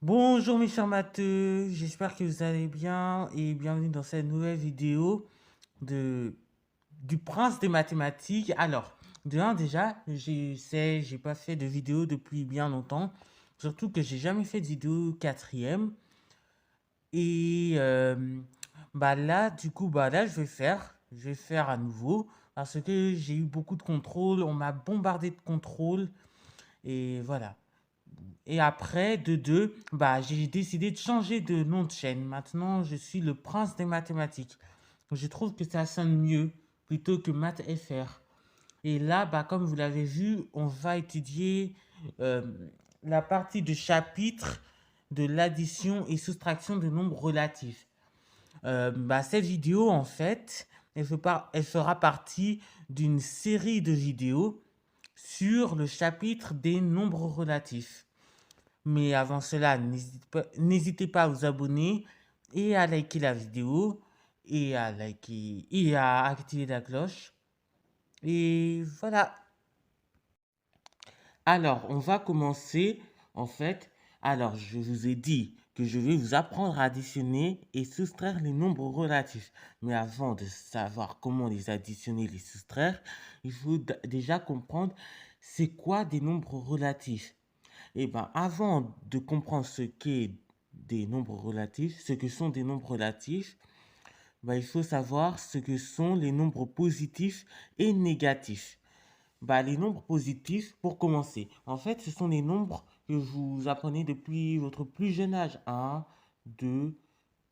Bonjour mes chers matheux, j'espère que vous allez bien et bienvenue dans cette nouvelle vidéo de, du prince des mathématiques. Alors, de un déjà, j'ai pas fait de vidéo depuis bien longtemps, surtout que j'ai jamais fait de vidéo quatrième. Et bah là, du coup, bah là, je vais faire à nouveau parce que j'ai eu beaucoup de contrôles, on m'a bombardé de contrôles et voilà. Et après, de deux, bah, j'ai décidé de changer de nom de chaîne. Maintenant, je suis le prince des mathématiques. Je trouve que ça sonne mieux plutôt que Math FR. Et là, bah, comme vous l'avez vu, on va étudier euh, la partie de chapitre de l'addition et soustraction de nombres relatifs. Bah, cette vidéo, en fait, elle fera partie d'une série de vidéos sur le chapitre des nombres relatifs. Mais avant cela, n'hésitez pas à vous abonner et à liker la vidéo et à activer la cloche. Et voilà. Alors, on va commencer en fait. Alors, je vous ai dit que je vais vous apprendre à additionner et soustraire les nombres relatifs. Mais avant de savoir comment les additionner et les soustraire, il faut déjà comprendre c'est quoi des nombres relatifs. Eh bien, avant de comprendre ce qu'est des nombres relatifs, ce que sont des nombres relatifs, ben, il faut savoir ce que sont les nombres positifs et négatifs. Ben, les nombres positifs, pour commencer, en fait, ce sont les nombres que vous apprenez depuis votre plus jeune âge. Un, 2,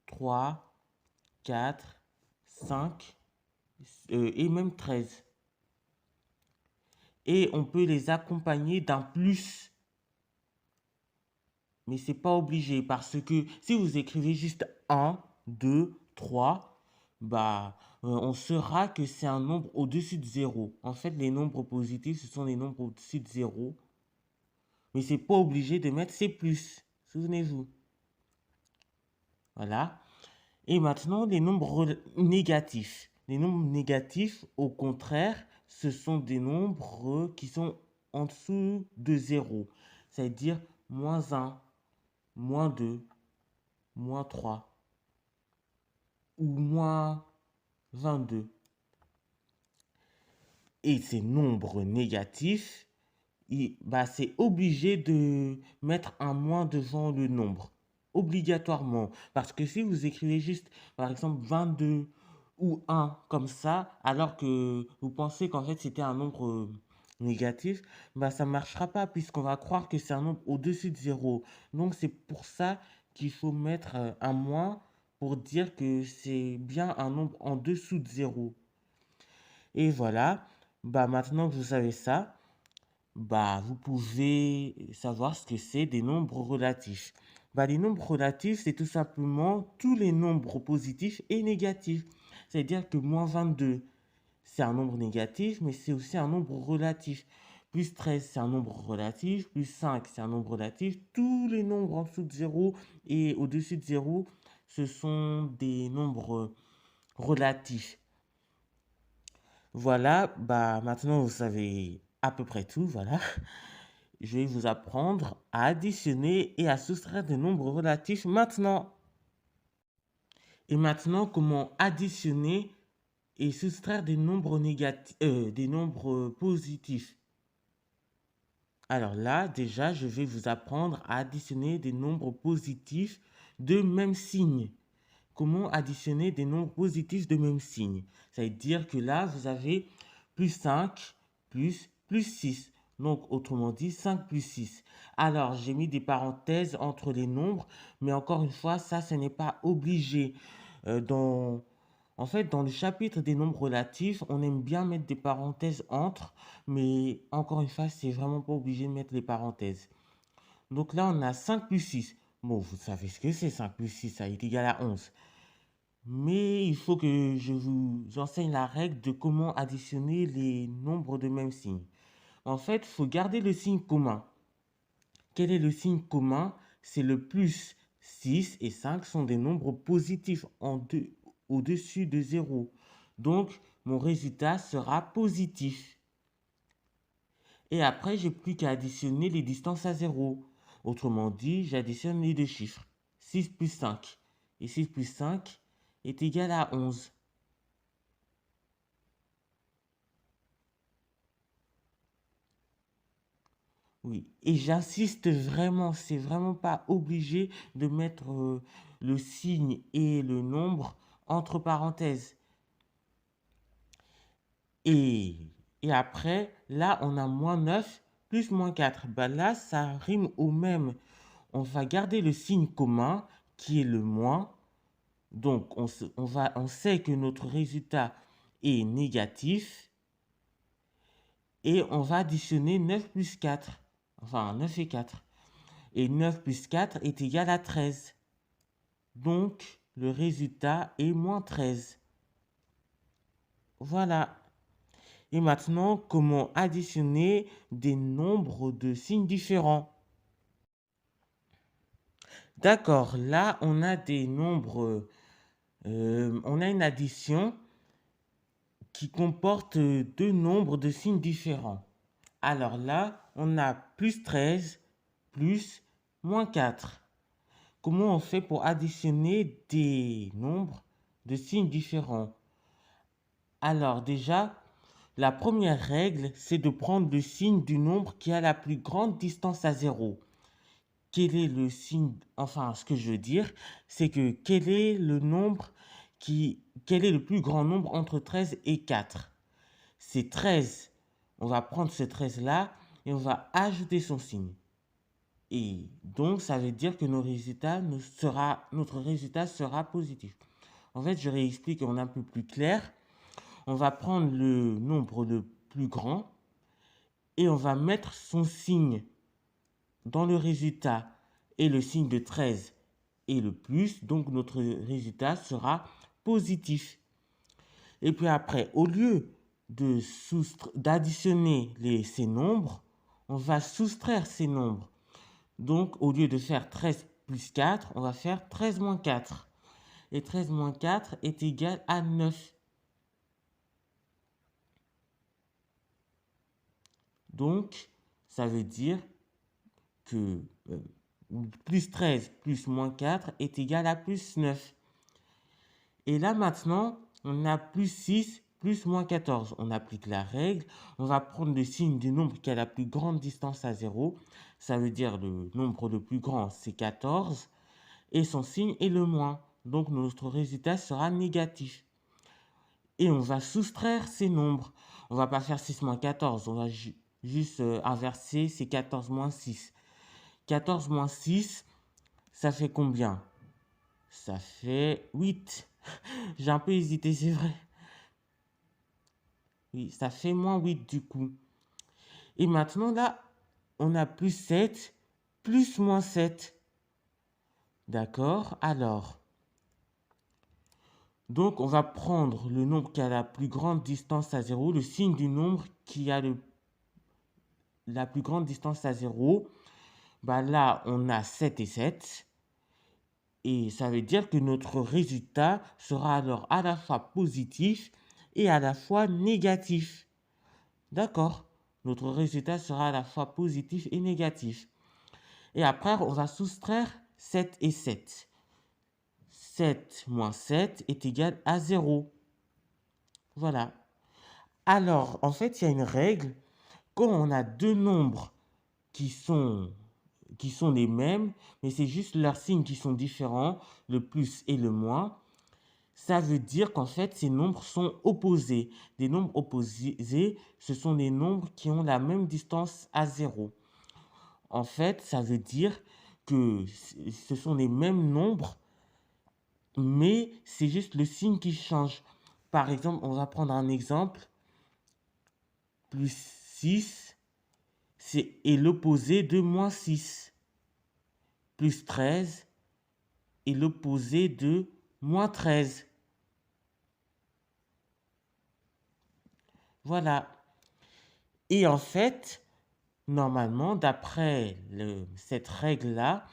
3, 4, 5 et même 13. Et on peut les accompagner d'un plus. Mais c'est pas obligé parce que si vous écrivez juste un, 2, 3, bah, on saura que c'est un nombre au-dessus de zéro. En fait, les nombres positifs, ce sont les nombres au-dessus de zéro. Mais c'est pas obligé de mettre c'est plus. Souvenez-vous. Voilà. Et maintenant, les nombres négatifs. Les nombres négatifs, au contraire, ce sont des nombres qui sont en dessous de zéro. C'est-à-dire moins un, moins 2, moins 3 ou moins 22. Et ces nombres négatifs, bah, c'est obligé de mettre un moins devant le nombre. Obligatoirement. Parce que si vous écrivez juste, par exemple, 22 ou 1 comme ça, alors que vous pensez qu'en fait c'était un nombre négatif, bah, ça ne marchera pas puisqu'on va croire que c'est un nombre au-dessus de zéro. Donc c'est pour ça qu'il faut mettre un moins pour dire que c'est bien un nombre en dessous de zéro. Et voilà, bah maintenant que vous savez ça, bah vous pouvez savoir ce que c'est des nombres relatifs. Bah, les nombres relatifs, c'est tout simplement tous les nombres positifs et négatifs. C'est-à-dire que moins 22, c'est un nombre négatif, mais c'est aussi un nombre relatif. Plus 13, c'est un nombre relatif. Plus 5, c'est un nombre relatif. Tous les nombres en dessous de zéro et au-dessus de zéro, ce sont des nombres relatifs. Voilà, bah maintenant vous savez à peu près tout, voilà. Je vais vous apprendre à additionner et à soustraire des nombres relatifs maintenant. Et maintenant, comment additionner et soustraire des nombres négatifs, des nombres positifs. Alors là, déjà, je vais vous apprendre à additionner des nombres positifs de même signe. Comment additionner des nombres positifs de même signe? Ça veut dire que là, vous avez plus 5 plus 6. Donc, autrement dit, 5 plus 6. Alors, j'ai mis des parenthèses entre les nombres, mais encore une fois, ça, ce n'est pas obligé. En fait, dans le chapitre des nombres relatifs, on aime bien mettre des parenthèses entre, mais encore une fois, c'est vraiment pas obligé de mettre les parenthèses. Donc là, on a 5 plus 6. Bon, vous savez ce que c'est, 5 plus 6, ça est égal à 11. Mais il faut que je vous enseigne la règle de comment additionner les nombres de même signe. En fait, il faut garder le signe commun. Quel est le signe commun? C'est le plus. 6 et 5 sont des nombres positifs au-dessus de 0. Donc, mon résultat sera positif. Et après, j'ai plus qu'à additionner les distances à 0. Autrement dit, j'additionne les deux chiffres. 6 plus 5. Et 6 plus 5 est égal à 11. Oui, et j'insiste vraiment, c'est vraiment pas obligé de mettre le signe et le nombre entre parenthèses. Et, et après, là, on a moins 9 plus moins 4. Bah là, ça rime au même. On va garder le signe commun qui est le moins. Donc, on sait que notre résultat est négatif. Et on va additionner 9 plus 4. Enfin, 9 et 4. Et 9 plus 4 est égal à 13. Donc, le résultat est moins 13. Voilà. Et maintenant, comment additionner des nombres de signes différents? D'accord, là, on a des nombres, on a une addition qui comporte deux nombres de signes différents. Alors là, on a plus 13 plus moins 4. Comment on fait pour additionner des nombres de signes différents? Alors déjà, la première règle, c'est de prendre le signe du nombre qui a la plus grande distance à 0. Quel est le signe, enfin ce que je veux dire, c'est que quel est le plus grand nombre entre 13 et 4? C'est 13. On va prendre ce 13-là et on va ajouter son signe. Et donc, ça veut dire que notre résultat sera positif. En fait, je réexplique en un peu plus clair. On va prendre le nombre le plus grand et on va mettre son signe dans le résultat. Et le signe de 13 est le plus, donc notre résultat sera positif. Et puis après, au lieu d'additionner ces nombres, on va soustraire ces nombres. Donc, au lieu de faire 13 plus 4, on va faire 13 moins 4. Et 13 moins 4 est égal à 9. Donc, ça veut dire que plus 13 plus moins 4 est égal à plus 9. Et là, maintenant, on a plus 6 plus moins 14. On applique la règle. On va prendre le signe du nombre qui a la plus grande distance à 0. Ça veut dire le nombre le plus grand, c'est 14. Et son signe est le moins. Donc, notre résultat sera négatif. Et on va soustraire ces nombres. On ne va pas faire 6 moins 14. On va juste inverser, c'est 14 moins 6. 14 moins 6, ça fait combien? Ça fait 8. J'ai un peu hésité, c'est vrai. Oui, ça fait moins 8 du coup. Et maintenant, là, on a plus 7, plus moins 7. D'accord? Alors, donc on va prendre le nombre qui a la plus grande distance à 0, le signe du nombre qui a la plus grande distance à 0. Bah là, on a 7 et 7. Et ça veut dire que notre résultat sera alors à la fois positif et à la fois négatif. D'accord? Notre résultat sera à la fois positif et négatif. Et après, on va soustraire 7 et 7. 7 moins 7 est égal à 0. Voilà. Alors, en fait, il y a une règle. Quand on a deux nombres qui sont les mêmes, mais c'est juste leurs signes qui sont différents, le plus et le moins, ça veut dire qu'en fait, ces nombres sont opposés. Des nombres opposés, ce sont des nombres qui ont la même distance à 0. En fait, ça veut dire que ce sont les mêmes nombres, mais c'est juste le signe qui change. Par exemple, on va prendre un exemple. Plus 6 est l'opposé de moins 6. Plus 13 est l'opposé de moins 13. Voilà. Et en fait, normalement, d'après cette règle-là,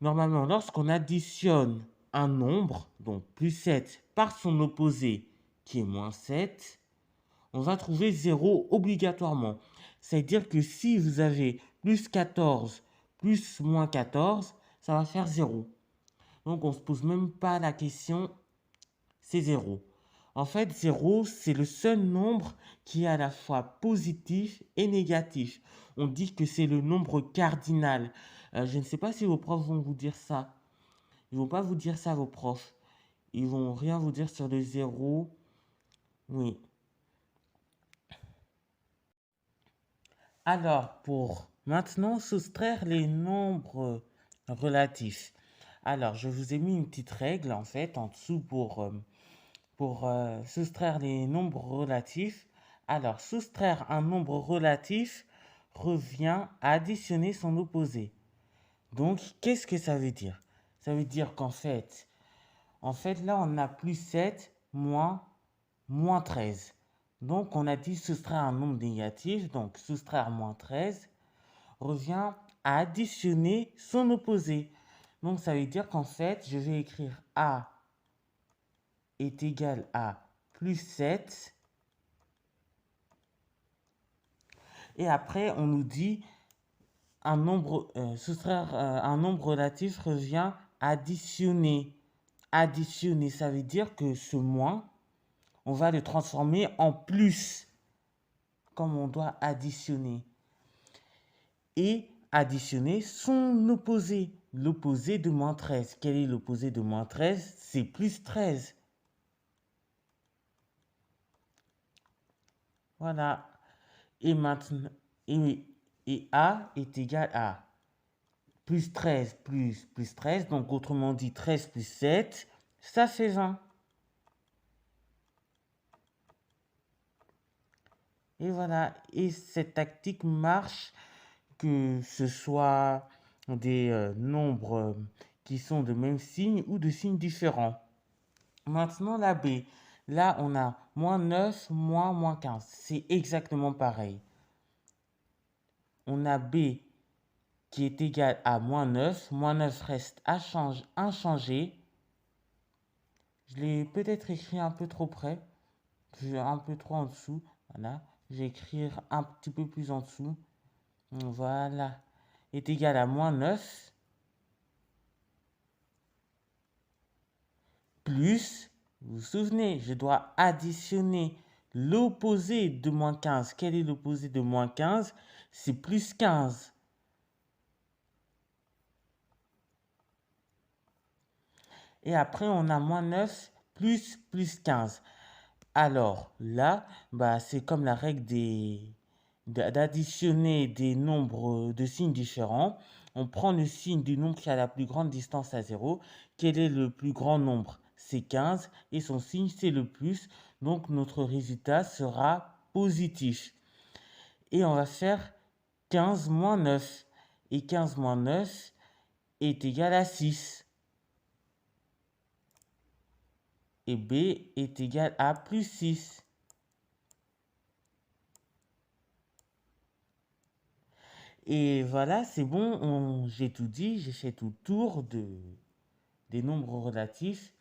normalement, lorsqu'on additionne un nombre, donc plus 7 par son opposé qui est moins 7, on va trouver 0 obligatoirement. C'est-à-dire que si vous avez plus 14 plus moins 14, ça va faire 0. Donc, on ne se pose même pas la question, c'est 0. En fait, 0, c'est le seul nombre qui est à la fois positif et négatif. On dit que c'est le nombre cardinal. Je ne sais pas si vos profs vont vous dire ça. Ils ne vont pas vous dire ça, vos profs. Ils vont rien vous dire sur le 0. Oui. Alors, pour maintenant soustraire les nombres relatifs. Alors, je vous ai mis une petite règle, en fait, en dessous pour soustraire les nombres relatifs. Alors, soustraire un nombre relatif revient à additionner son opposé. Donc, qu'est-ce que ça veut dire? Ça veut dire qu'en fait, là, on a plus 7 moins 13. Donc, on a dit soustraire un nombre négatif. Donc, soustraire moins 13 revient à additionner son opposé. Donc, ça veut dire qu'en fait, je vais écrire A est égal à plus 7. Et après, on nous dit soustraire un nombre relatif revient à additionner. Additionner, ça veut dire que ce moins, on va le transformer en plus, comme on doit additionner. Et additionner son opposé, l'opposé de moins 13. Quel est l'opposé de moins 13? C'est plus 13. Voilà. Et maintenant, et A est égal à plus 13 plus 13. Donc, autrement dit, 13 plus 7, ça fait 20. Et voilà. Et cette tactique marche que ce soit des nombres qui sont de même signe ou de signes différents. Maintenant, la B. Là, on a moins 9, moins 15. C'est exactement pareil. On a B qui est égal à moins 9. Moins 9 reste inchangé. Je l'ai peut-être écrit un peu trop près. Un peu trop en dessous. Voilà. Je vais écrire un petit peu plus en dessous. Voilà. Est égal à moins 9. Plus, vous vous souvenez, je dois additionner l'opposé de moins 15. Quel est l'opposé de moins 15? C'est plus 15. Et après, on a moins 9 plus 15. Alors là, c'est comme la règle d'additionner des nombres de signes différents. On prend le signe du nombre qui a la plus grande distance à 0. Quel est le plus grand nombre? C'est 15 et son signe c'est le plus. Donc notre résultat sera positif. Et on va faire 15 moins 9. Et 15 moins 9 est égal à 6. Et B est égal à plus 6. Et voilà, c'est bon, j'ai tout dit, j'ai fait tout le tour des nombres relatifs.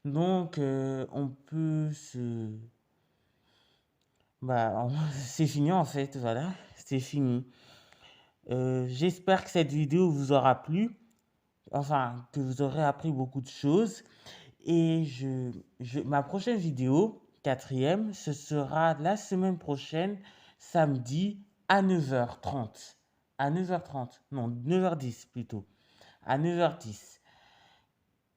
Donc, on peut se... c'est fini en fait, voilà, c'est fini. J'espère que cette vidéo vous aura plu, enfin, que vous aurez appris beaucoup de choses. Et ma prochaine vidéo, 4e, ce sera la semaine prochaine, samedi, à 9h30. À 9h30, non, 9h10 plutôt. À 9h10.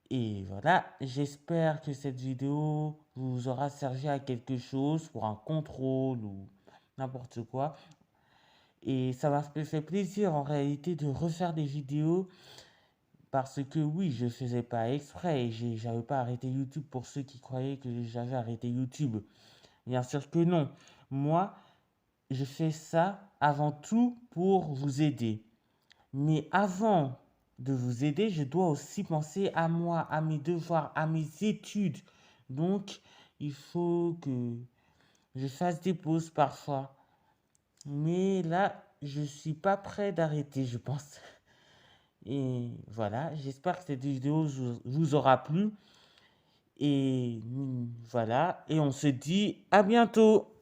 Et voilà, j'espère que cette vidéo vous aura servi à quelque chose pour un contrôle ou n'importe quoi. Et ça m'a fait plaisir en réalité de refaire des vidéos parce que oui, je faisais pas exprès et j'avais pas arrêté YouTube pour ceux qui croyaient que j'avais arrêté YouTube. Bien sûr que non. Moi, je fais ça avant tout pour vous aider. Mais avant de vous aider, je dois aussi penser à moi, à mes devoirs, à mes études. Donc, il faut que je fasse des pauses parfois. Mais là, je suis pas prêt d'arrêter, je pense. Et voilà, j'espère que cette vidéo vous aura plu. Et voilà, et on se dit à bientôt.